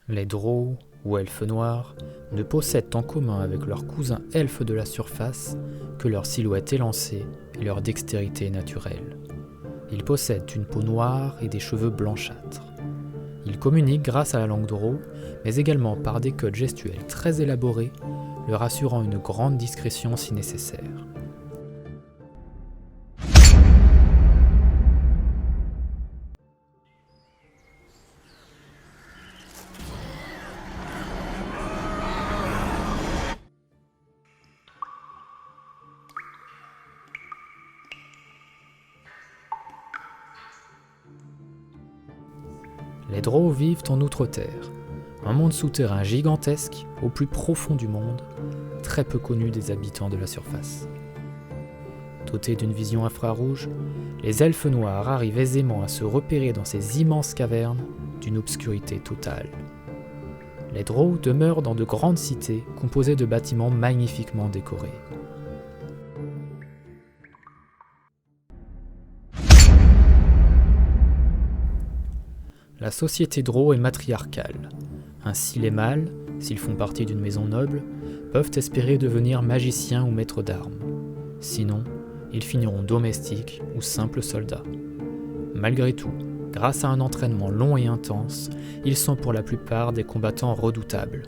Les Drow, ou elfes noirs, ne possèdent en commun avec leurs cousins elfes de la surface que leur silhouette élancée et leur dextérité naturelle. Ils possèdent une peau noire et des cheveux blanchâtres. Ils communiquent grâce à la langue Drow, mais également par des codes gestuels très élaborés, leur assurant une grande discrétion si nécessaire. Les Drow vivent en Outre-Terre, un monde souterrain gigantesque au plus profond du monde, très peu connu des habitants de la surface. Dotés d'une vision infrarouge, les elfes noirs arrivent aisément à se repérer dans ces immenses cavernes d'une obscurité totale. Les Drow demeurent dans de grandes cités composées de bâtiments magnifiquement décorés. La société Drow est matriarcale. Ainsi les mâles, s'ils font partie d'une maison noble, peuvent espérer devenir magiciens ou maîtres d'armes. Sinon, ils finiront domestiques ou simples soldats. Malgré tout, grâce à un entraînement long et intense, ils sont pour la plupart des combattants redoutables.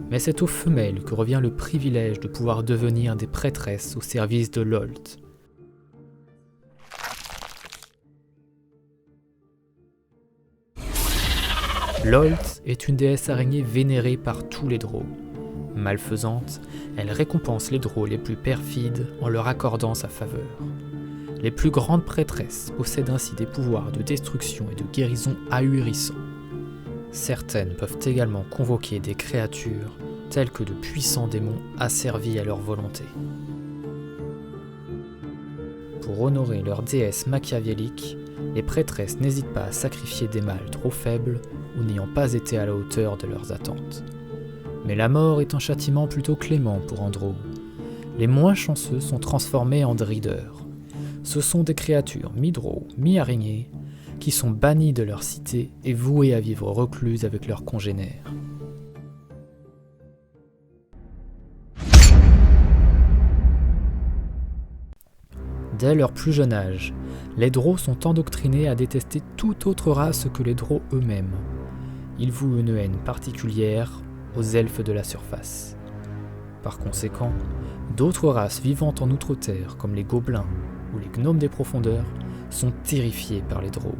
Mais c'est aux femelles que revient le privilège de pouvoir devenir des prêtresses au service de Lolth. Lolth est une déesse araignée vénérée par tous les Drow. Malfaisante, elle récompense les Drow les plus perfides en leur accordant sa faveur. Les plus grandes prêtresses possèdent ainsi des pouvoirs de destruction et de guérison ahurissants. Certaines peuvent également convoquer des créatures telles que de puissants démons asservis à leur volonté. Pour honorer leur déesse machiavélique, les prêtresses n'hésitent pas à sacrifier des mâles trop faibles ou n'ayant pas été à la hauteur de leurs attentes. Mais la mort est un châtiment plutôt clément pour un Drow. Les moins chanceux sont transformés en Dreaders. Ce sont des créatures mi-Drow, mi-araignées, qui sont bannies de leur cité et vouées à vivre recluses avec leurs congénères. Dès leur plus jeune âge, les Drow sont endoctrinés à détester toute autre race que les Drow eux-mêmes. Ils vouent une haine particulière aux elfes de la surface. Par conséquent, d'autres races vivant en Outre-Terre, comme les gobelins ou les gnomes des profondeurs, sont terrifiés par les Drow.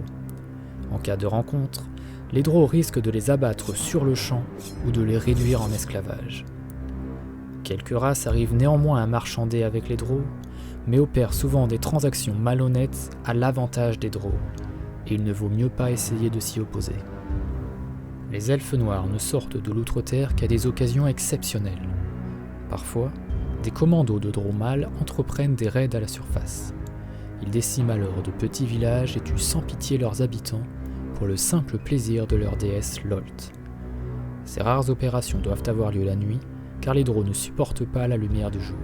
En cas de rencontre, les Drow risquent de les abattre sur le champ ou de les réduire en esclavage. Quelques races arrivent néanmoins à marchander avec les Drow, mais opèrent souvent des transactions malhonnêtes à l'avantage des Drow, et il ne vaut mieux pas essayer de s'y opposer. Les elfes noirs ne sortent de l'Outre-Terre qu'à des occasions exceptionnelles. Parfois, des commandos de Drow mâles entreprennent des raids à la surface. Ils déciment alors de petits villages et tuent sans pitié leurs habitants pour le simple plaisir de leur déesse Lolth. Ces rares opérations doivent avoir lieu la nuit, car les Drow ne supportent pas la lumière du jour.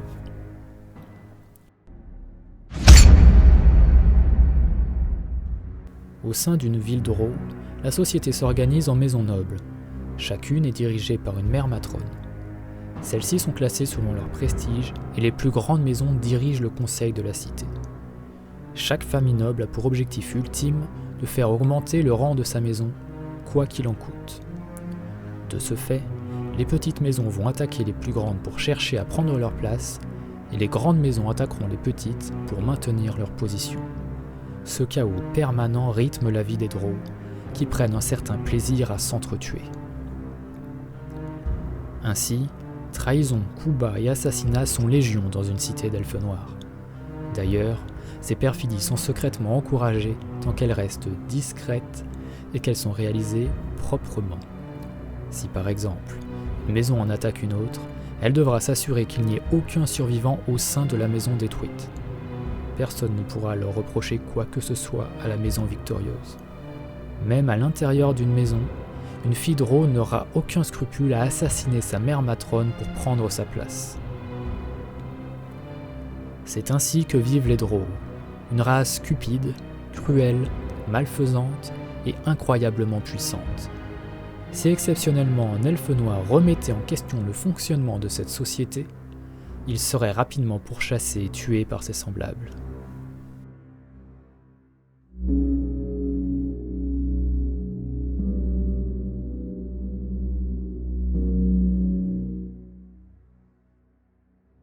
Au sein d'une ville Drow, la société s'organise en maisons nobles. Chacune est dirigée par une mère matrone. Celles-ci sont classées selon leur prestige et les plus grandes maisons dirigent le conseil de la cité. Chaque famille noble a pour objectif ultime de faire augmenter le rang de sa maison, quoi qu'il en coûte. De ce fait, les petites maisons vont attaquer les plus grandes pour chercher à prendre leur place, et les grandes maisons attaqueront les petites pour maintenir leur position. Ce chaos permanent rythme la vie des Drow, qui prennent un certain plaisir à s'entretuer. Ainsi, trahison, coups bas et assassinats sont légion dans une cité d'elfes noirs. D'ailleurs, ces perfidies sont secrètement encouragées tant qu'elles restent discrètes et qu'elles sont réalisées proprement. Si par exemple, une maison en attaque une autre, elle devra s'assurer qu'il n'y ait aucun survivant au sein de la maison détruite. Personne ne pourra leur reprocher quoi que ce soit à la maison victorieuse. Même à l'intérieur d'une maison, une fille Drow n'aura aucun scrupule à assassiner sa mère matrone pour prendre sa place. C'est ainsi que vivent les Drow, une race cupide, cruelle, malfaisante et incroyablement puissante. Si exceptionnellement un elfe noir remettait en question le fonctionnement de cette société, il serait rapidement pourchassé et tué par ses semblables.